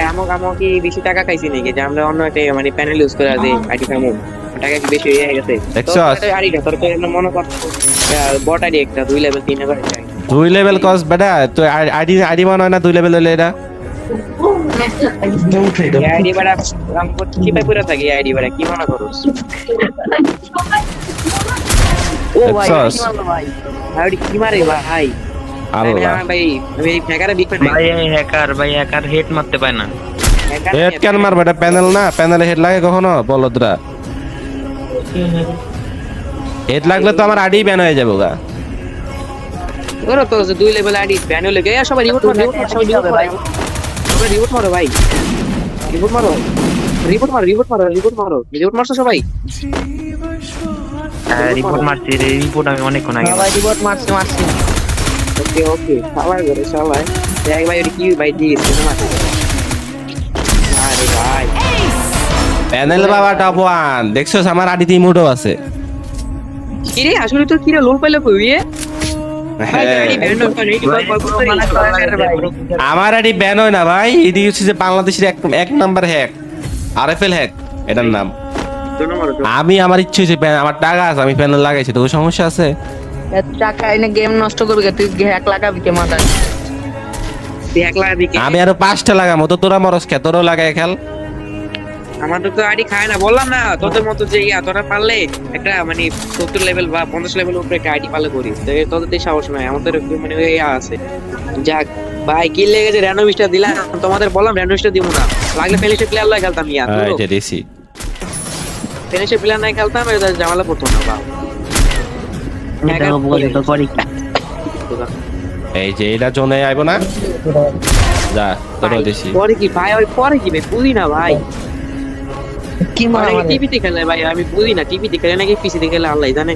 আমো কি বেশি টাকা খাইছি নাকি যে আমরা অন্য একটা মানে প্যানেল ইউজ করে আছি আইডি কামো টাকা কি বেশি হয়ে গেছে তো দেখছস? এটা আইডিটা তোর তো মনে কর বট আইডি একটা 2 লেভেল 3 লেভেল 2 লেভেল কস বেটা তো আইডি আইডি মনে হয় না 2 লেভেল হলে এটা আইডি বড় রাম করতে কি পাই পুরা থাকে আইডি বড় কি মনে করছ ও ভাই দেখছস? কি মারলো ভাই আইডি কি মারে ভাই আল্লাহ ভাই আমি হ্যাকারে বিগ ফ্যান ভাই হ্যাকার হেড মারতে পায় না। হেড কেন মারবে এটা প্যানেল না প্যানেলে হেড লাগে কখনো বলদরা হেড লাগলে তো আমার আইডি ব্যান হয়ে যাবে গা ওরা তো 2 লেভেল আইডি ব্যান হয়ে গেছে সবাই রিপোর্ট মারো সবাই রিপোর্ট মারো ভাই রিপোর্ট মারো রিপোর্ট মারছো সবাই রিপোর্ট মারছি রিপোর্ট আমি অনেকক্ষণ আগে সবাই রিপোর্ট মারছি ওকে সবাই করে সবাই দেখ ভাই এটা কি ভাই দিস মারছে আরে ভাই প্যানেল বাবা টপ 1 দেখছস আমার আইডিতে ইমোটও আছে কি রে আসলে তো কি রে লোল পাইলো কই ভাই আইডি ব্যান করে আমার আইডি ব্যান হয় না ভাই এটি হচ্ছে যে বাংলাদেশের এক নাম্বার হ্যাক আরএফএল হ্যাক এটার নাম আমি আমার ইচ্ছে হচ্ছে আমার টাকা আছে আমি প্যানেল লাগাইছি তো সমস্যা আছে এত টাকা এনে গেম নষ্ট করবি তুই হ্যাক লাগাবি কে মাথা এক লাখ দিকে আমি আরো 5টা লাগামো তো তোরা মরস কে তোরও লাগাই খেল আমার তো আইডি খায় না বললাম না তোদের মতো যে তোরা পারলে একটা মানে 70 লেভেল বা 50 লেভেল উপরে একটা আইডি পালে করিস তো তোদের দিয়ে সাহস নাই আমাদের মানে আছে যাক ভাই কি লেগেছে র্যান্ডম স্টার দিলাম তোমাদের বললাম র্যান্ডম স্টার দিব না লাগলে ফেলিশে প্লেয়ার লাগে খেলতাম ইয়া এই যে দিছি ফেলিশে প্লেয়ার নাই খেলতাম এটা ঝামেলা পড়তো না বাবা এই যে এটা জোনে আইবো না যা তোরও দিছি পরে কি ভাই ওই পরে কি ভাই বুঝি না ভাই কি মারা টিভিতে খেলে ভাই আমি বুঝি না টিভিতে খেলে নাকি পিসিতে খেলে আল্লাহ জানে